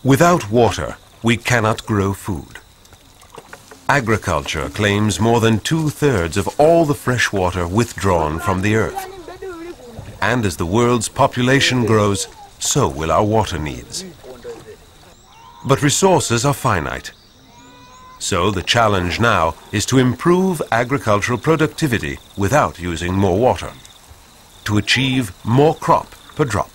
Without water, we cannot grow food. Agriculture claims more than 2/3 of all the fresh water withdrawn from the earth. And as the world's population grows, so will our water needs. But resources are finite. So the challenge now is to improve agricultural productivity without using more water, to achieve more crop per drop.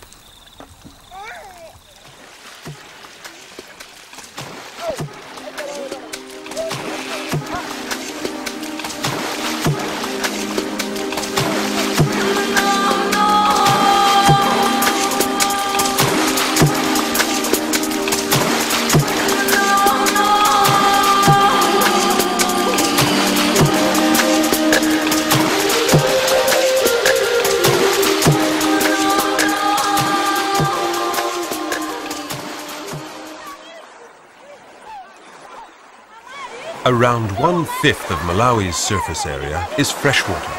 Around 1/5 of Malawi's surface area is freshwater.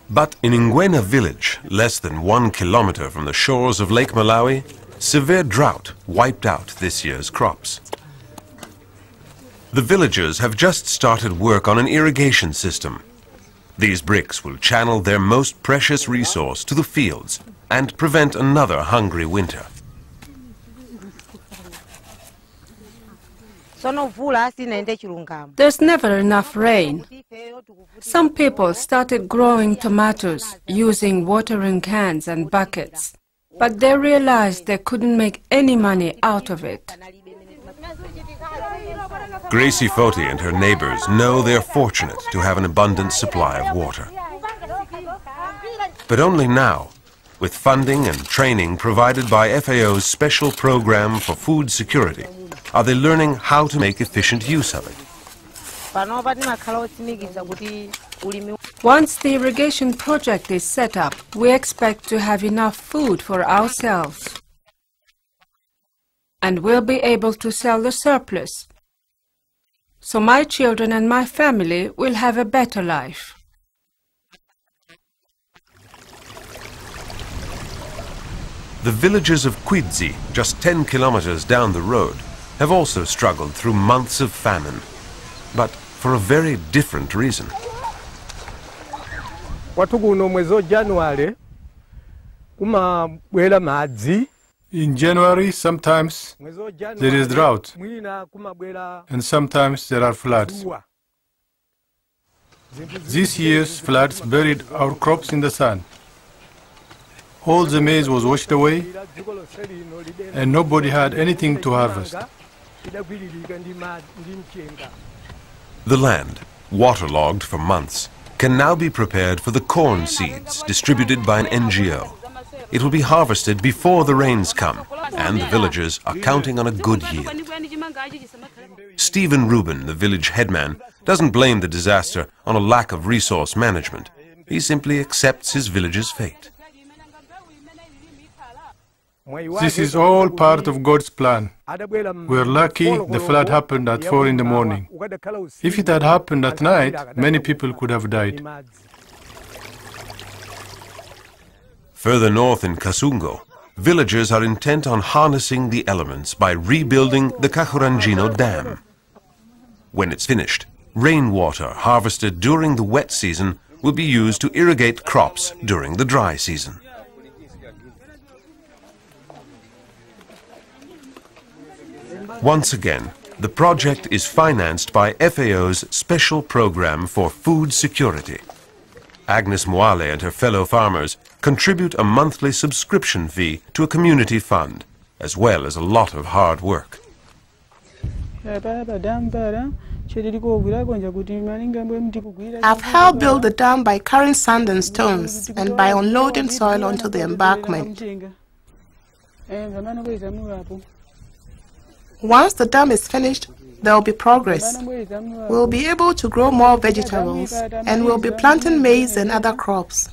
But in Ngwena village, less than 1 kilometer from the shores of Lake Malawi, severe drought wiped out this year's crops. The villagers have just started work on an irrigation system. These bricks will channel their most precious resource to the fields and prevent another hungry winter. There's never enough rain. Some people started growing tomatoes using watering cans and buckets, but they realized they couldn't make any money out of it. Gracie Foti and her neighbors know they're fortunate to have an abundant supply of water. But only now, with funding and training provided by FAO's special program for food security, are they learning how to make efficient use of it. Once the irrigation project is set up, we expect to have enough food for ourselves. And we'll be able to sell the surplus. So my children and my family will have a better life. The villages of Kwidzi, just 10 kilometers down the road, have also struggled through months of famine, but for a very different reason. In January, sometimes there is drought, and sometimes there are floods. This year's floods buried our crops in the sand. All the maize was washed away, and nobody had anything to harvest. The land, waterlogged for months, can now be prepared for the corn seeds distributed by an NGO. It will be harvested before the rains come, and the villagers are counting on a good yield. Stephen Rubin, the village headman, doesn't blame the disaster on a lack of resource management. He simply accepts his village's fate. This is all part of God's plan. We're lucky the flood happened at 4 in the morning. If it had happened at night, many people could have died. Further north in Kasungo, villagers are intent on harnessing the elements by rebuilding the Kahuranjino Dam. When it's finished, rainwater harvested during the wet season will be used to irrigate crops during the dry season. Once again, the project is financed by FAO's Special Program for Food Security. Agnes Moale and her fellow farmers contribute a monthly subscription fee to a community fund, as well as a lot of hard work. I've helped build the dam by carrying sand and stones and by unloading soil onto the embankment. Once the dam is finished, there will be progress. We'll be able to grow more vegetables and we'll be planting maize and other crops.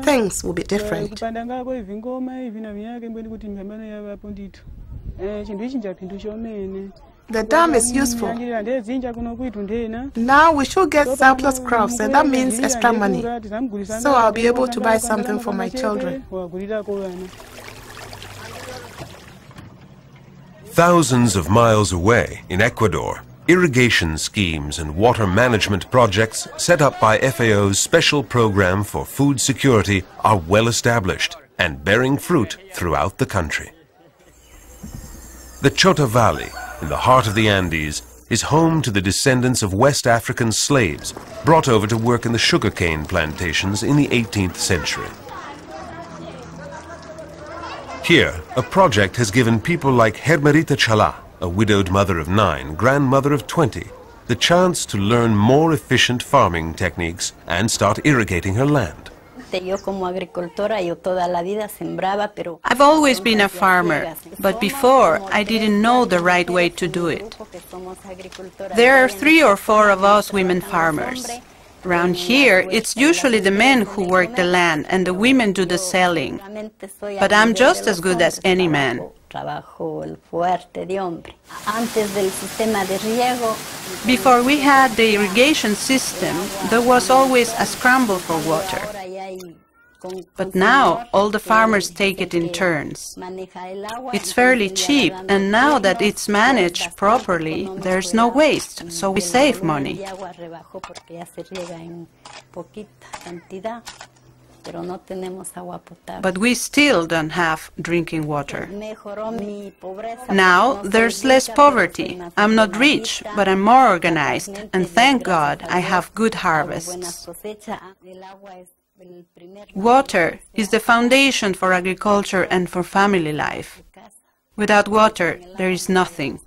Things will be different. The dam is useful. Now we should get surplus crops, and that means extra money. So I'll be able to buy something for my children. Thousands of miles away in Ecuador, irrigation schemes and water management projects set up by FAO's Special Program for Food Security are well established and bearing fruit throughout the country. The Chota Valley, in the heart of the Andes, is home to the descendants of West African slaves brought over to work in the sugarcane plantations in the 18th century. Here, a project has given people like Hermerita Chala, a widowed mother of 9, grandmother of 20, the chance to learn more efficient farming techniques and start irrigating her land. I've always been a farmer, but before I didn't know the right way to do it. There are 3 or 4 of us women farmers. Around here, it's usually the men who work the land and the women do the selling. But I'm just as good as any man. Before we had the irrigation system, there was always a scramble for water. But now all the farmers take it in turns. It's fairly cheap, and now that it's managed properly, there's no waste, so we save money. But we still don't have drinking water. Now there's less poverty. I'm not rich, but I'm more organized, and thank God I have good harvests. Water is the foundation for agriculture and for family life. Without water, there is nothing.